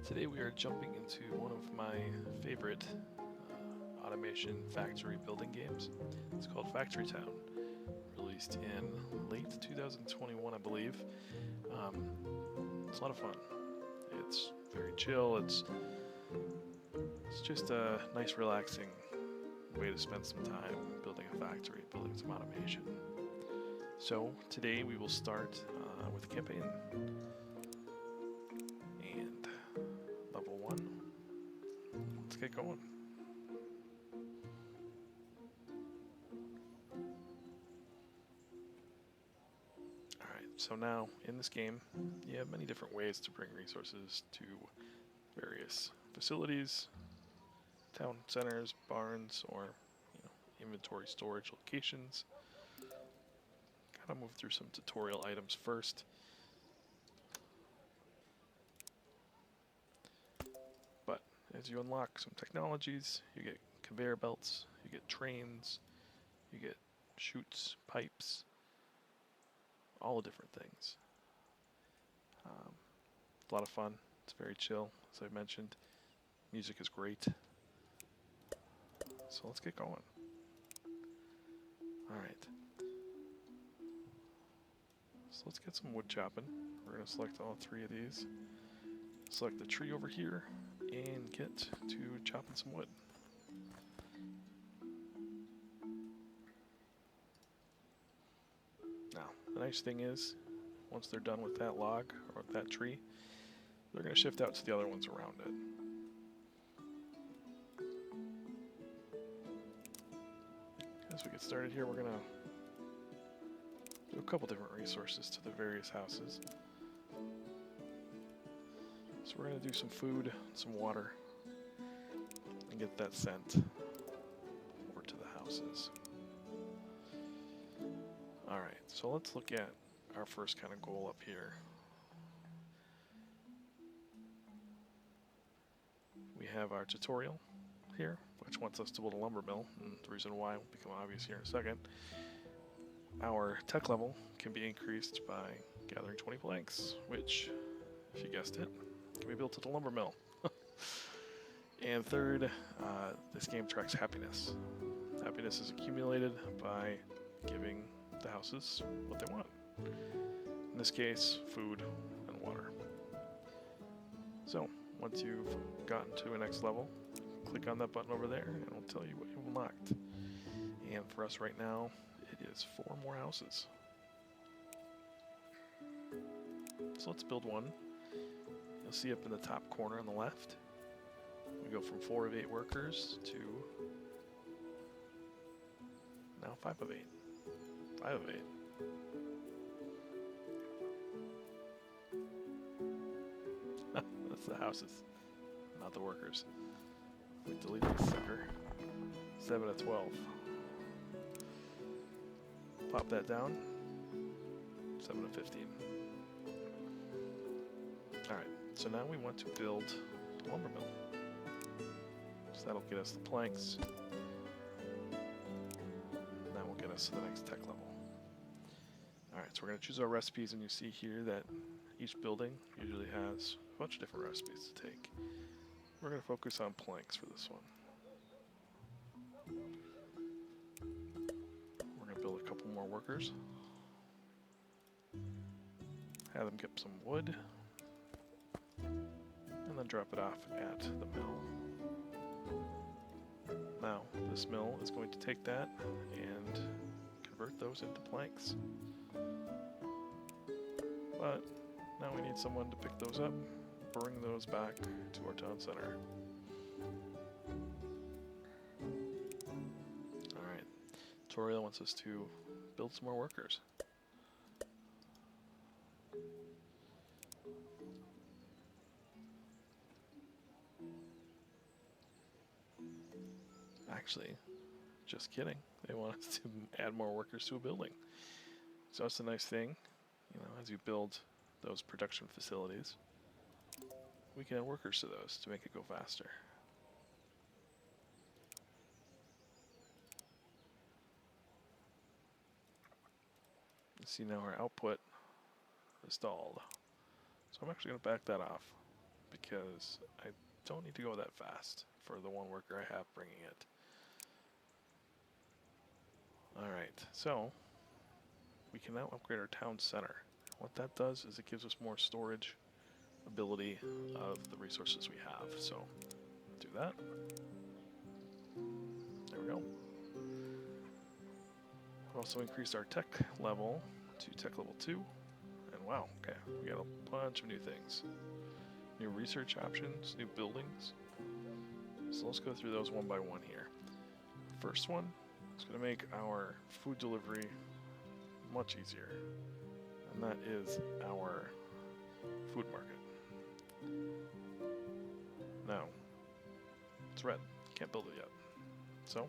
Today we are jumping into one of my favorite automation factory building games. It's called Factory Town, released in late 2021, I believe. It's a lot of fun. It's very chill. It's just a nice, relaxing way to spend some time building a factory, building some automation. So today we will start with a campaign. And level 1. Let's get going. Alright, so now in this game, you have many different ways to bring resources to various facilities, town centers, barns, or inventory storage locations. Gotta move through some tutorial items first. But as you unlock some technologies, you get conveyor belts, you get trains, you get chutes, pipes, all the different things. It's a lot of fun. It's very chill, as I mentioned. Music is great. So let's get going. Alright. So let's get some wood chopping. We're going to select all 3 of these. Select the tree over here and get to chopping some wood. Now, the nice thing is, once they're done with that log or with that tree, they're going to shift out to the other ones around it. As we get started here, we're going to do a couple different resources to the various houses. So we're going to do some food, some water, and get that sent over to the houses. Alright, so let's look at our first kind of goal up here. We have our tutorial here, which wants us to build a lumber mill, and the reason why will become obvious here in a second. Our tech level can be increased by gathering 20 planks, which, if you guessed it, can be built at a lumber mill. And third, this game tracks happiness. Happiness is accumulated by giving the houses what they want. In this case, food and water. So, once you've gotten to a next level, click on that button over there and it'll tell you what you've unlocked. And for us right now, it is 4 more houses. So let's build one. You'll see up in the top corner on the left, we go from 4 of 8 workers to now 5 of 8. 5 of 8. That's the houses, not the workers. We delete this sucker. 7 of 12. Pop that down. 7 of 15. Alright, so now we want to build a lumber mill. So that'll get us the planks. That will get us to the next tech level. Alright, so we're going to choose our recipes, and you see here that each building usually has a bunch of different recipes to take. We're going to focus on planks for this one. We're going to build a couple more workers. Have them get some wood. And then drop it off at the mill. Now, this mill is going to take that and convert those into planks. But now we need someone to pick those up, bring those back to our town center. Alright, tutorial wants us to build some more workers. Actually, just kidding. They want us to add more workers to a building. So that's the nice thing, as you build those production facilities, we can add workers to those to make it go faster. You see now our output is stalled. So I'm actually going to back that off because I don't need to go that fast for the one worker I have bringing it. Alright, so we can now upgrade our town center. What that does is it gives us more storage ability of the resources we have. So do that. There we go. We also increased our tech level to tech level 2. And wow, okay, we got a bunch of new things. New research options, new buildings. So let's go through those one by one here. First one is going to make our food delivery much easier. And that is our food market. Now, it's red. Can't build it yet. So,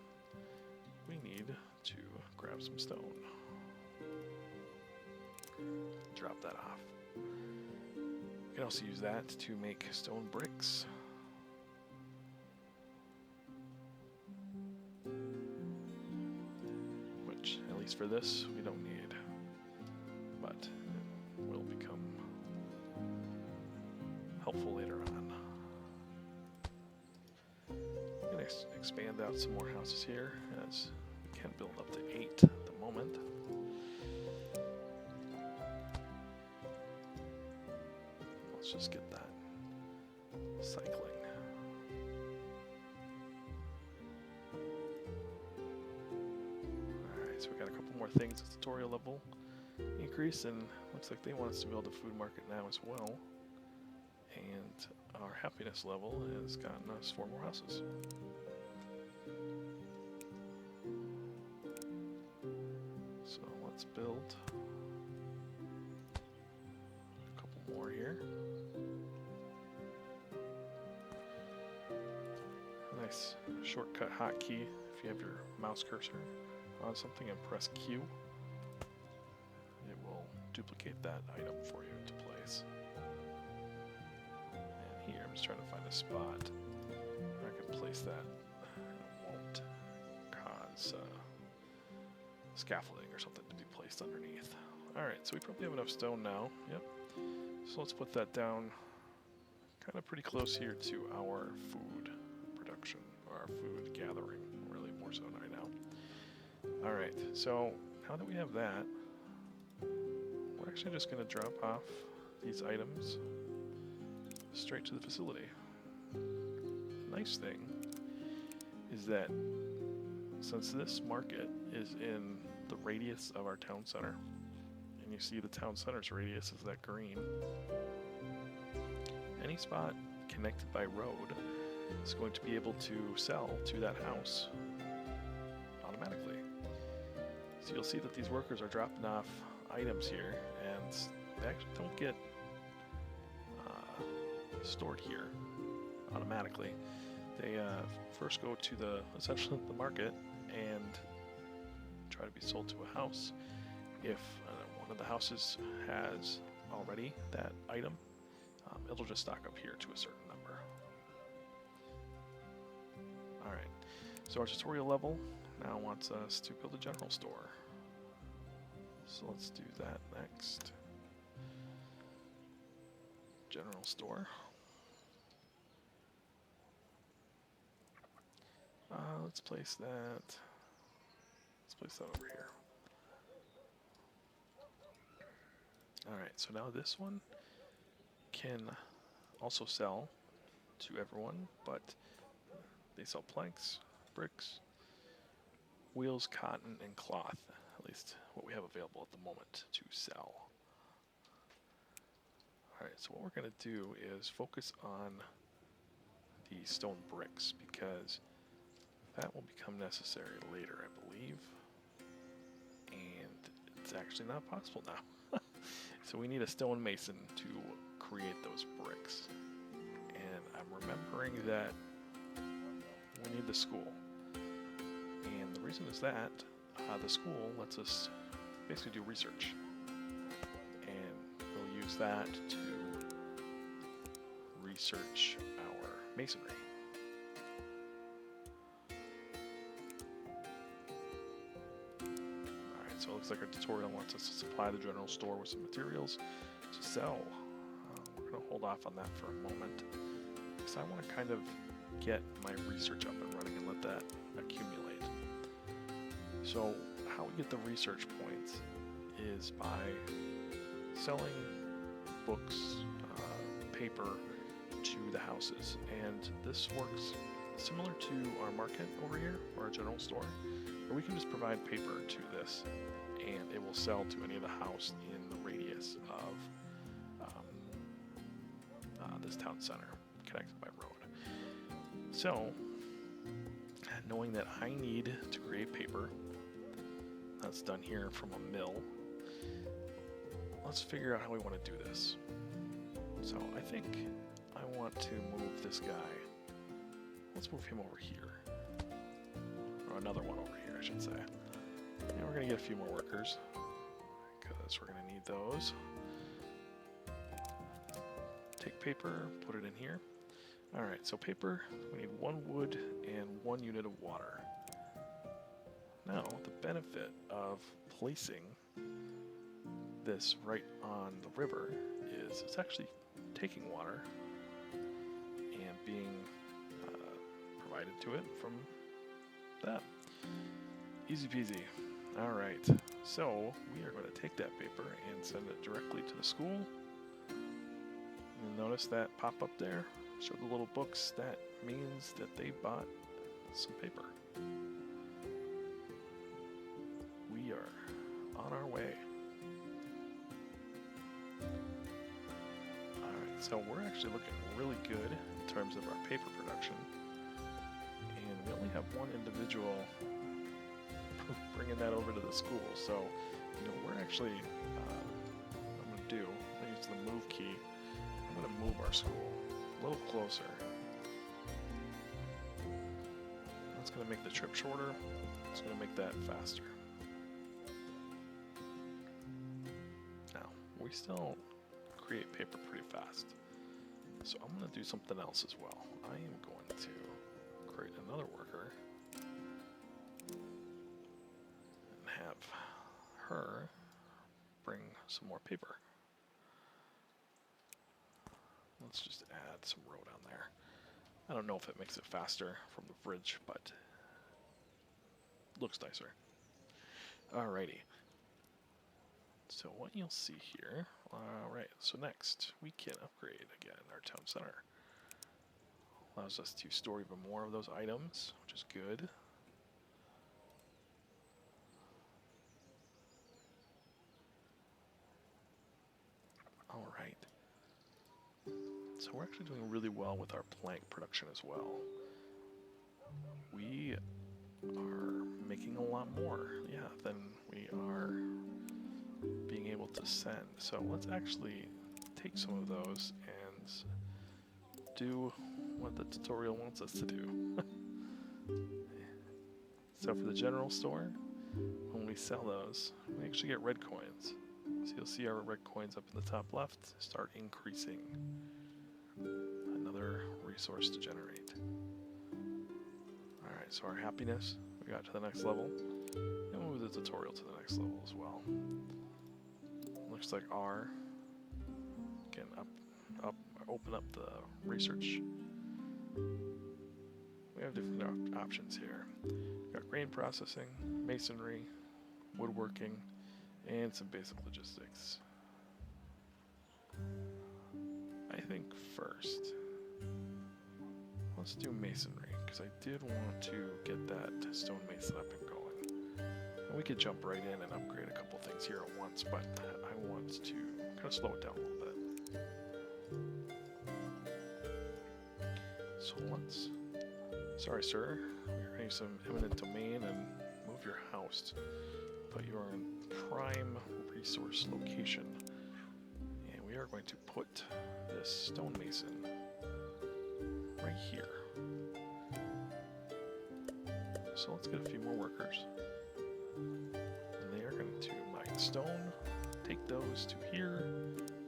we need to grab some stone. Drop that off. We can also use that to make stone bricks. Which, at least for this, we don't need. But it will become helpful later on. I'm going to expand out some more houses here, as we can build up to 8 at the moment. Let's just get that cycling. Alright, so we got a couple more things at tutorial level increase, and looks like they want us to build a food market now as well. And our happiness level has gotten us 4 more houses. So let's build a couple more here. Nice shortcut hotkey if you have your mouse cursor on something and press Q. It will duplicate that item for you to place. And here I'm just trying to find a spot where I can place that. It won't cause scaffolding or something to be placed underneath. Alright, so we probably have enough stone now. Yep. So let's put that down kind of pretty close here to our food production, or our food gathering, really more so right now. Alright, so now that we have that, we're actually just going to drop off these items straight to the facility. Nice thing is that since this market is in the radius of our town center, and you see the town center's radius is that green, any spot connected by road is going to be able to sell to that house automatically. So you'll see that these workers are dropping off items here, and they actually don't get stored here automatically. They first go to essentially the market and try to be sold to a house. If one of the houses has already that item, it'll just stock up here to a certain number. Alright, so our tutorial level now wants us to build a general store. So let's do that next. General store. Let's place that over here. Alright, so now this one can also sell to everyone, but they sell planks, bricks, wheels, cotton, and cloth, at least what we have available at the moment to sell. Alright, so what we're going to do is focus on the stone bricks, because that will become necessary later, I believe. And it's actually not possible now. So we need a stonemason to create those bricks. And I'm remembering that we need the school. And the reason is that the school lets us basically do research. And we'll use that to research our masonry. So it looks like our tutorial wants us to supply the general store with some materials to sell. We're going to hold off on that for a moment because I want to kind of get my research up and running and let that accumulate. So how we get the research points is by selling books, paper to the houses, and this works similar to our market over here, or our general store, where we can just provide paper to this and it will sell to any of the house in the radius of this town center connected by road. So, knowing that I need to create paper, that's done here from a mill, let's figure out how we want to do this. So I think I want to move this guy. Let's move him over here. Or another one over here, I should say. And we're going to get a few more workers, because we're going to need those. Take paper, put it in here. Alright, so paper, we need 1 wood and 1 unit of water. Now, the benefit of placing this right on the river is it's actually taking water and being provided to it from that. Easy peasy. Alright, so we are going to take that paper and send it directly to the school. You'll notice that pop up there. Show the little books. That means that they bought some paper. We are on our way. Alright, so we're actually looking really good in terms of our paper production. And we only have one individual bringing that over to the school. So, we're actually, what I'm going to do, I'm going to use the move key. I'm going to move our school a little closer. That's going to make the trip shorter. It's going to make that faster. Now, we still create paper pretty fast. So I'm going to do something else as well. I am going to create another worker and have her bring some more paper. Let's just add some road on there. I don't know if it makes it faster from the bridge, but looks nicer. Alrighty. So what you'll see here, alright, so next we can upgrade again our town center. Allows us to store even more of those items, which is good. Alright. So we're actually doing really well with our plank production as well. We are making a lot more, than we are being able to send. So let's actually take some of those and do what the tutorial wants us to do. So for the general store, when we sell those, we actually get red coins. So you'll see our red coins up in the top left start increasing. Another resource to generate. Alright, so our happiness, we got to the next level. And we'll move the tutorial to the next level as well. Looks like R can open up the research. We have different options here. We've got grain processing, masonry, woodworking, and some basic logistics. I think first, let's do masonry, because I did want to get that stonemason up and going. And we could jump right in and upgrade a couple things here at once, but I want to kind of slow it down a little bit. So let's, sorry sir, we're going to use some eminent domain and move your house, but you are in prime resource location. And we are going to put this stonemason right here. So let's get a few more workers. And they are going to mine stone, take those to here,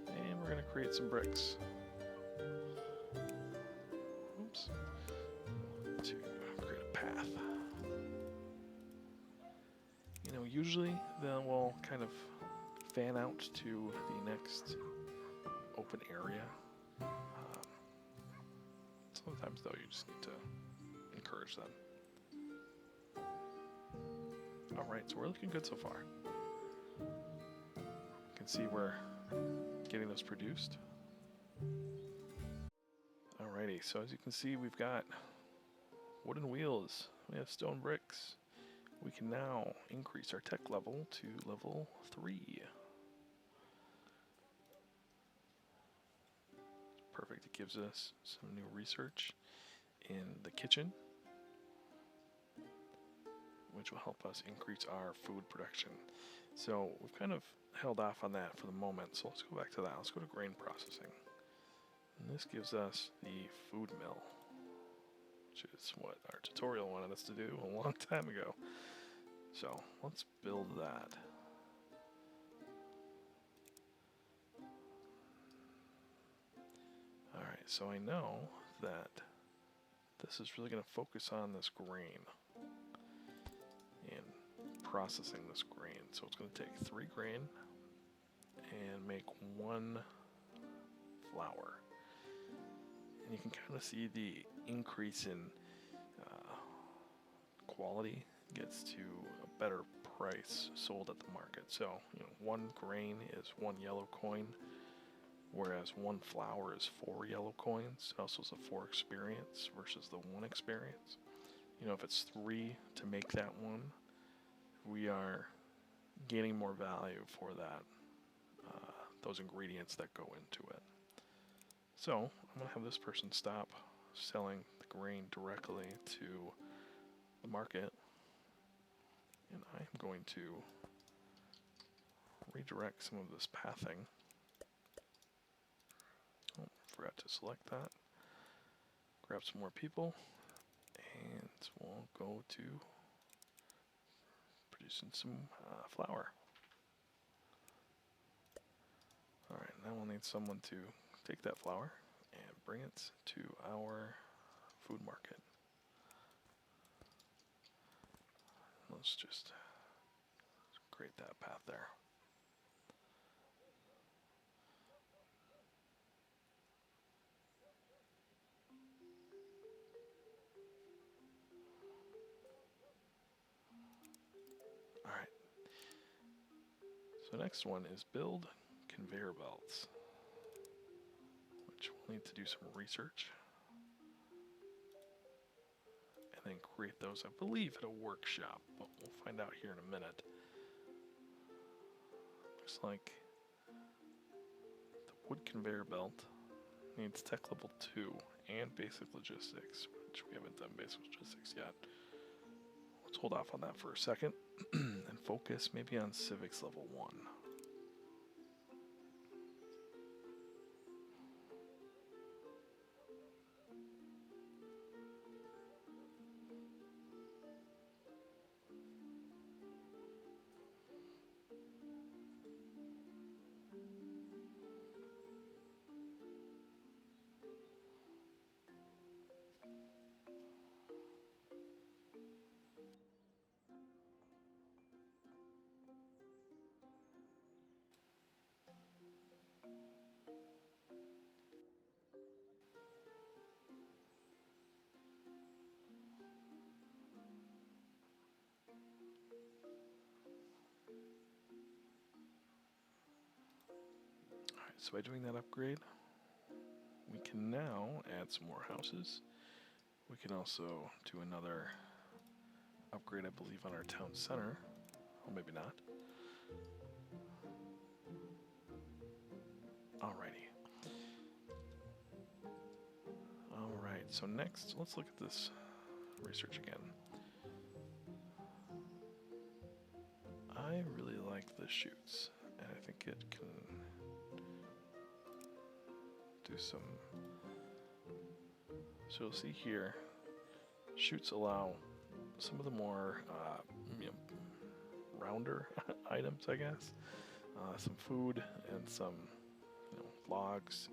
and we're going to create some bricks. Oops. To create a path. Usually then we'll kind of fan out to the next open area Sometimes, though, you just need to encourage them. Alright, so we're looking good so far. You can see we're getting those produced. Alrighty, so as you can see, we've got wooden wheels, we have stone bricks. We can now increase our tech level to level 3. Perfect, it gives us some new research in the kitchen, which will help us increase our food production. So we've kind of held off on that for the moment, so let's go back to that. Let's go to grain processing. And this gives us the food mill, which is what our tutorial wanted us to do a long time ago. So let's build that. Alright, so I know that this is really going to focus on this grain and processing this grain. So it's going to take 3 grain and make 1 flour. And you can kind of see the increase in quality gets to a better price sold at the market. So, 1 grain is 1 yellow coin, whereas 1 flour is 4 yellow coins. It also is a 4 experience versus the 1 experience. If it's 3 to make that 1, we are gaining more value for that, those ingredients that go into it. So I'm going to have this person stop selling the grain directly to the market, and I'm going to redirect some of this pathing. Oh, forgot to select that. Grab some more people, and we'll go to producing some flour. Alright, now we'll need someone to take that flour and bring it to our food market. Let's just create that path there. Alright. So next one is build conveyor belts, which we'll need to do some research and then create those, I believe, at a workshop, but we'll find out here in a minute. Looks like the wood conveyor belt needs tech level 2 and basic logistics, which we haven't done basic logistics yet. Let's hold off on that for a second and focus maybe on civics level 1. So by doing that upgrade, we can now add some more houses. We can also do another upgrade, I believe, on our town center. Or maybe not. Alrighty. Alright, so next, let's look at this research again. I really like the chutes, and I think it can do some. So you'll see here, chutes allow some of the more rounder items, I guess. Some food and some logs,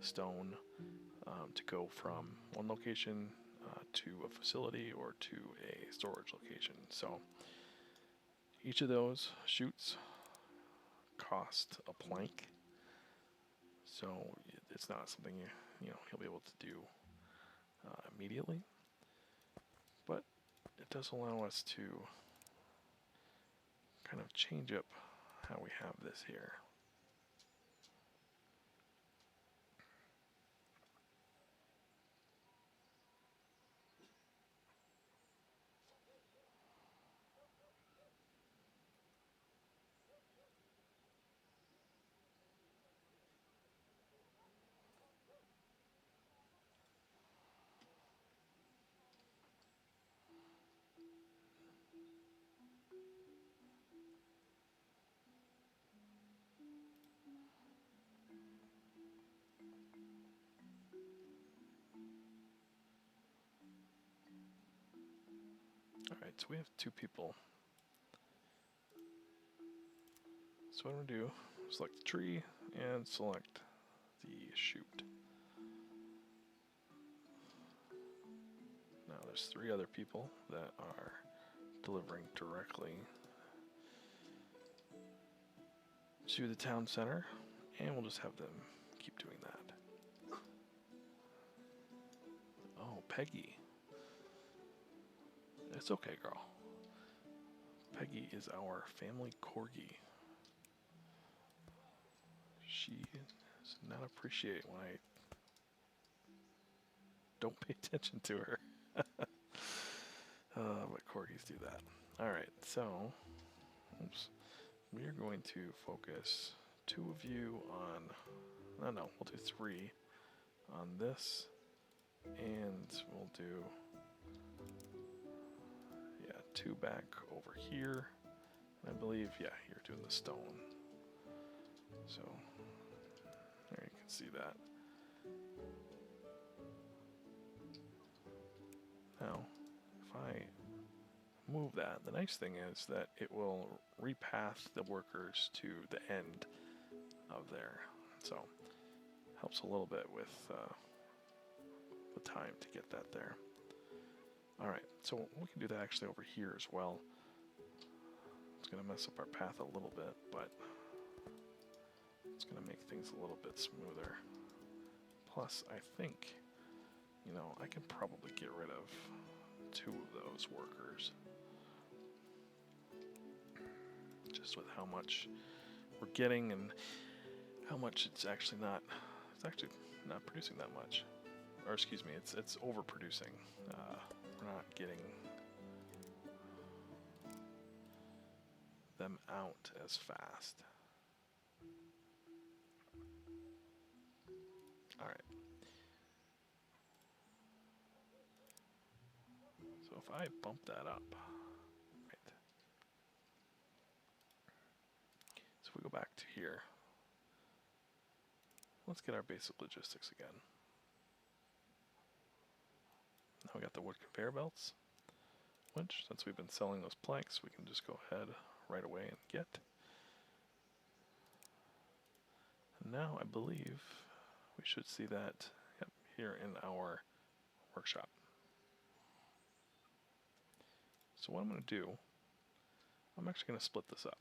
stone, to go from one location to a facility or to a storage location. So each of those chutes cost a plank. So it's not something he'll be able to do immediately. But it does allow us to kind of change up how we have this here. Alright, so we have 2 people. So what I'm going to do, select the tree and select the shoot. Now there's 3 other people that are delivering directly to the town center, and we'll just have them keep doing that. Oh, Peggy. It's okay, girl. Peggy is our family corgi. She does not appreciate when I don't pay attention to her. But corgis do that. Alright, so we are going to focus 2 of you on, no, we'll do 3 on this, and we'll do 2 back over here. And I believe, you're doing the stone. So there you can see that. Now, if I move that, the nice thing is that it will repath the workers to the end of there. So helps a little bit with the time to get that there. Alright, so we can do that actually over here as well. It's going to mess up our path a little bit, but it's going to make things a little bit smoother. Plus, I think, I can probably get rid of 2 of those workers. Just with how much we're getting and how much it's actually not producing that much. Or excuse me, it's overproducing. We're not getting them out as fast. Alright. So if I bump that up, right. So if we go back to here, let's get our basic logistics again. Now we got the wood conveyor belts, which, since we've been selling those planks, we can just go ahead right away and get. And now I believe we should see that here in our workshop. So what I'm going to do, I'm actually going to split this up.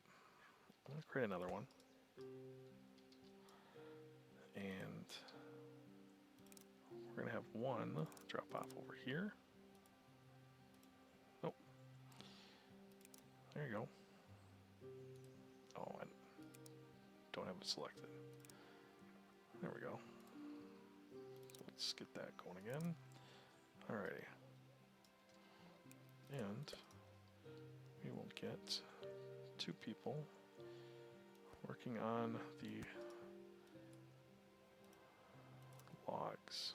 I'm going to create another one. And we're going to have one drop off over here. Nope. There you go. Oh, I don't have it selected. There we go. So let's get that going again. Alrighty. And we will get 2 people working on the logs.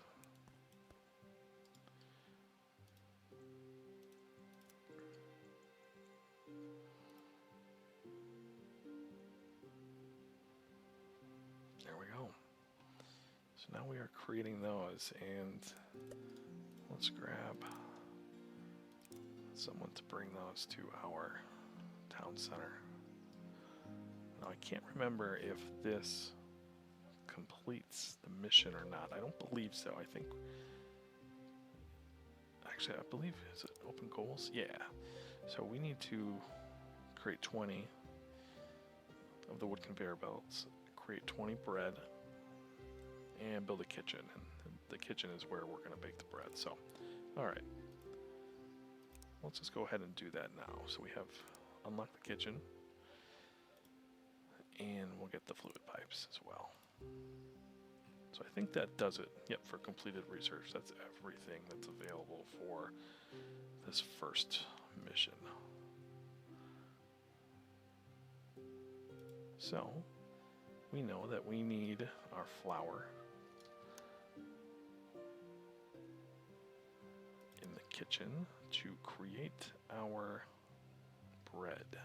There we go. So now we are creating those, and let's grab someone to bring those to our town center. Now I can't remember if this completes the mission or not. I don't believe so. I think, actually I believe, is it open goals? Yeah. So we need to create 20 of the wood conveyor belts, create 20 bread, and build a kitchen. And the kitchen is where we're going to bake the bread. So, all right. Let's just go ahead and do that now. So we have unlocked the kitchen, and we'll get the fluid pipes as well. So I think that does it. Yep, for completed research. That's everything that's available for this first mission. So we know that we need our flour in the kitchen to create our bread.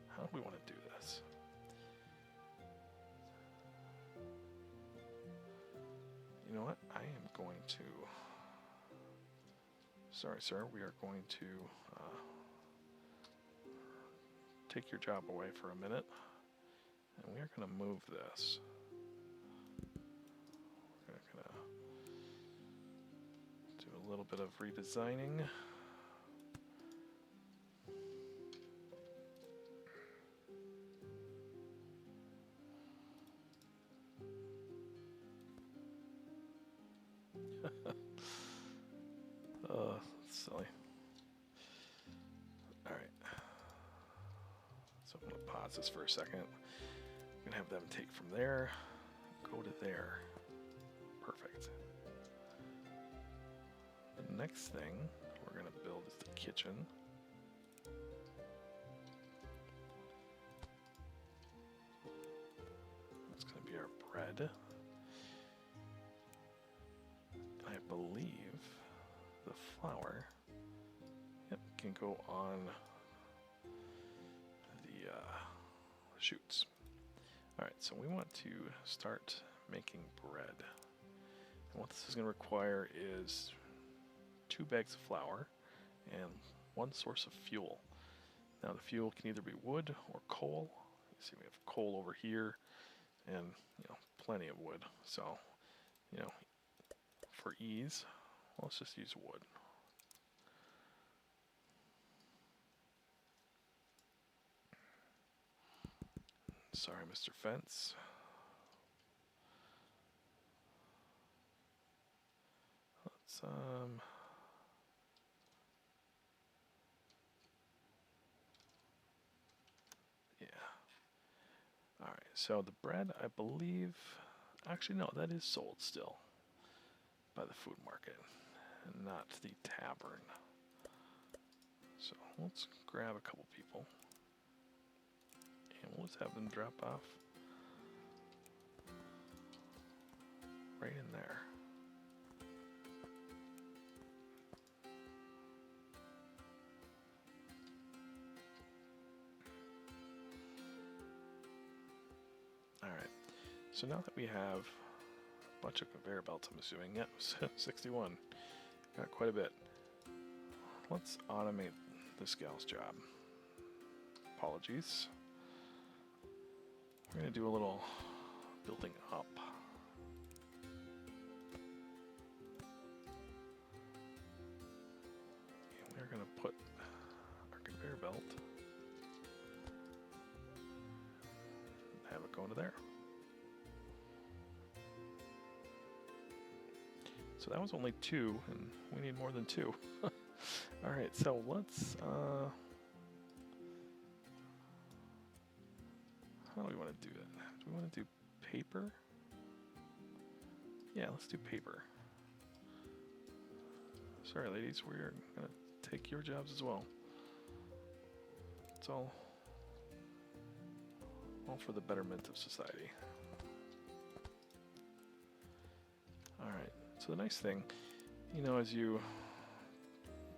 How do we want to do this? You know what? I am going to... Sorry, sir. We are going to take your job away for a minute. And we are going to move this. We're going to do a little bit of redesigning. Silly. Alright. So I'm going to pause this for a second. I'm going to have them take from there, go to there. Perfect. The next thing we're going to build is the kitchen. It's going to be our bread. I believe the flour, yep, can go on the chutes. Alright, so we want to start making bread. And what this is going to require is 2 bags of flour and 1 source of fuel. Now the fuel can either be wood or coal. You see we have coal over here and plenty of wood. So, for ease, let's just use wood. Sorry, Mr. Fence. Let's, yeah. Alright, so the bread, I believe, actually no, that is sold still by the food market, and not the tavern. So let's grab a couple people, and we'll just have them drop off right in there. Alright, so now that we have a bunch of conveyor belts, I'm assuming, yeah, 61, got quite a bit. Let's automate this gal's job. Apologies. We're going to do a little building up. And we're going to put our conveyor belt and have it go into there. So that was only 2, and we need more than 2. Alright, so let's, how do we want to do it? Do we want to do paper? Yeah, let's do paper. Sorry, ladies, we're going to take your jobs as well. It's all for the betterment of society. Alright, so the nice thing, as you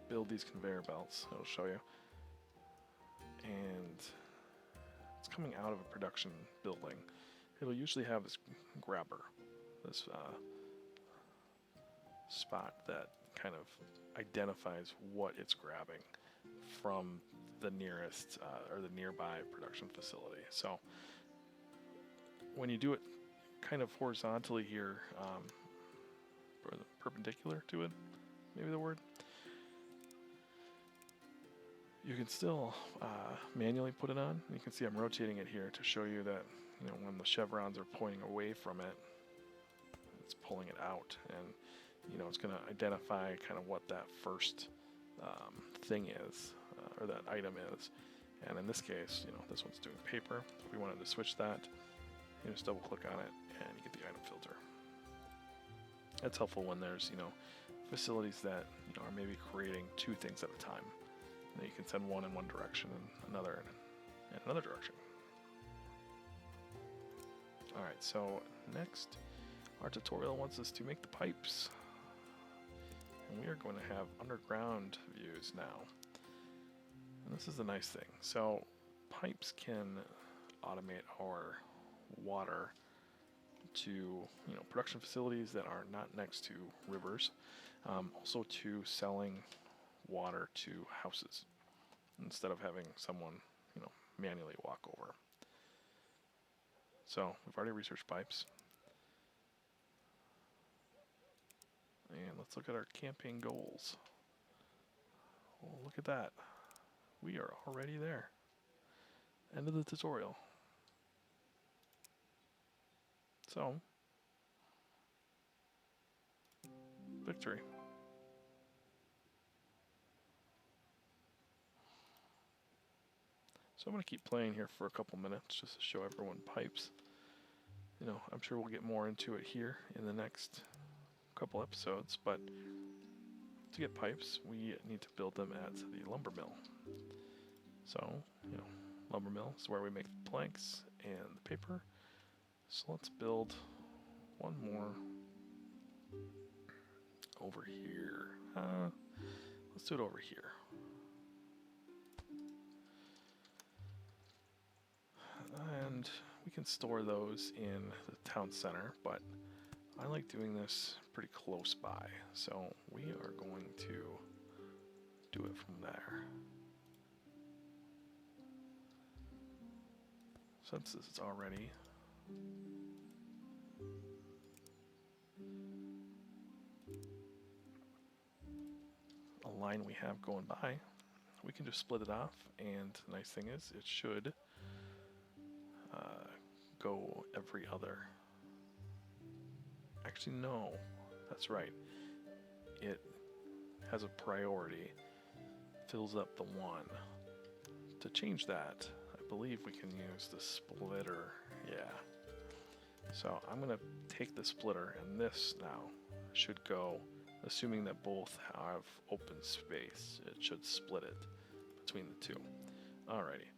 build these conveyor belts, it'll show you, and it's coming out of a production building. It'll usually have this grabber, this spot that kind of identifies what it's grabbing from the nearest or the nearby production facility. So when you do it kind of horizontally here, or perpendicular to it, maybe the word, you can still manually put it on. You can see I'm rotating it here to show you that when the chevrons are pointing away from it, pulling it out, and it's going to identify kind of what that first thing is, or that item is. And in this case, this one's doing paper. If we wanted to switch that, you just double click on it and you get the item filter. That's helpful when there's facilities that are maybe creating two things at a time. You can send one in one direction and another in another direction. Alright, so next our tutorial wants us to make the pipes. And we are going to have underground views now. And this is the nice thing. So pipes can automate our water to production facilities that are not next to rivers, also to selling water to houses instead of having someone manually walk over. So we've already researched pipes, and let's look at our campaign goals. Well, look at that, we are already there. End of the tutorial. So victory. So I'm going to keep playing here for a couple minutes just to show everyone pipes. I'm sure we'll get more into it here in the next couple episodes, but to get pipes, we need to build them at the lumber mill. So, lumber mill is where we make the planks and the paper. So let's build one more over here. Let's do it over here. And we can store those in the town center, but I like doing this pretty close by, so we are going to do it from there. Since this is already a line we have going by, we can just split it off, and the nice thing is it should go every other. Actually, no, that's right. It has a priority, fills up the one. To change that, I believe we can use the splitter. Yeah. So I'm going to take the splitter, and this now should go, assuming that both have open space, it should split it between the two. Alrighty.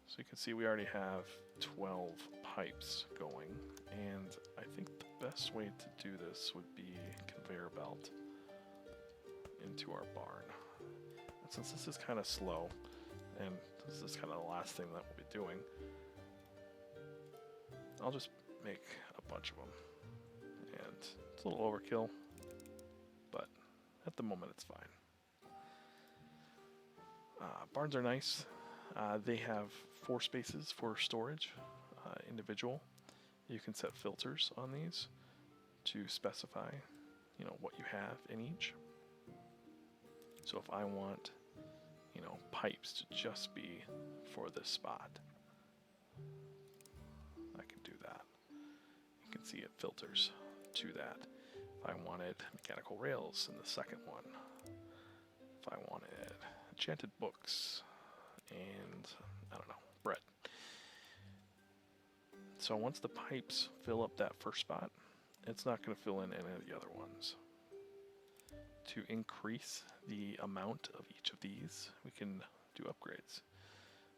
So you can see we already have 12 pipes going, and I think the best way to do this would be conveyor belt into our barn. And since this is kind of slow, and this is kind of the last thing that we'll be doing, I'll just make a bunch of them. And it's a little overkill, but at the moment it's fine. Barns are nice. They have 4 spaces for storage, individual. You can set filters on these to specify, what you have in each. So if I want, pipes to just be for this spot, I can do that. You can see it filters to that. If I wanted mechanical rails in the second one, if I wanted enchanted books, and I don't know, bread. So once the pipes fill up that first spot, it's not going to fill in any of the other ones. To increase the amount of each of these, we can do upgrades.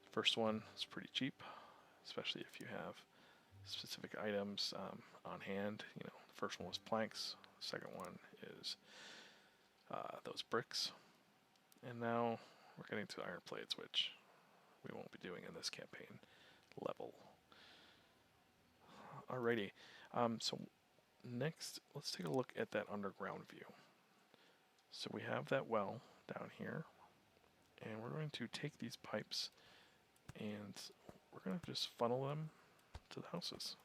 The first one is pretty cheap, especially if you have specific items on hand. The first one was planks, the second one is those bricks, and now we're getting to iron plates, which we won't be doing in this campaign level. Alrighty, so next let's take a look at that underground view. So we have that well down here, and we're going to take these pipes and we're going to just funnel them to the houses.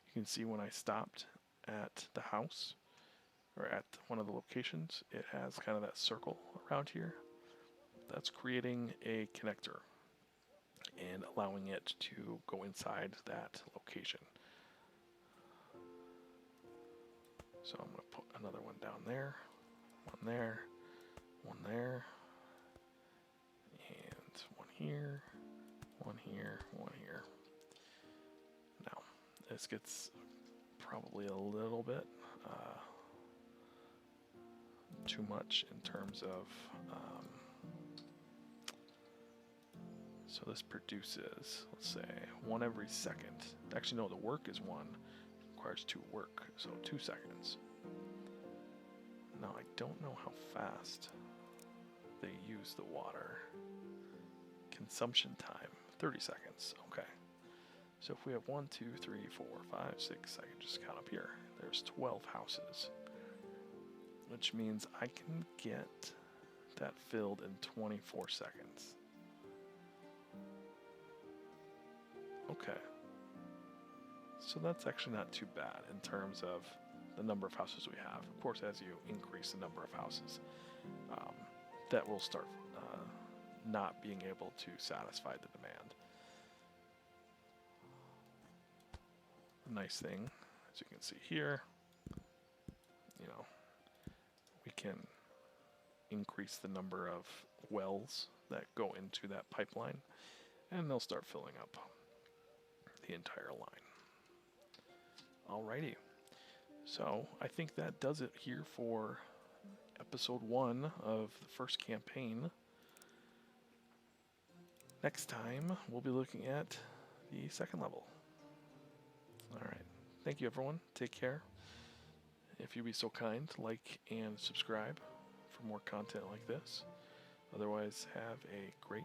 You can see when I stopped at the house, or at one of the locations, it has kind of that circle around here. That's creating a connector and allowing it to go inside that location. So I'm going to put another one down there, one there, one there, and one here, one here, one here. Now, this gets probably a little bit too much in terms of, so this produces, let's say, 1 every second. Actually, no, the work is 1. Requires 2 work, so 2 seconds. Now, I don't know how fast they use the water. Consumption time, 30 seconds. Okay. So if we have 1, 2, 3, 4, 5, 6, I can just count up here. There's 12 houses, which means I can get that filled in 24 seconds. Okay. So that's actually not too bad in terms of the number of houses we have. Of course, as you increase the number of houses, that will start not being able to satisfy the demand. The nice thing, as you can see here, we can increase the number of wells that go into that pipeline, and they'll start filling up the entire line. Alrighty, so I think that does it here for episode 1 of the first campaign. Next time, we'll be looking at the second level. Alright, thank you everyone, take care. If you'd be so kind, like and subscribe for more content like this. Otherwise, have a great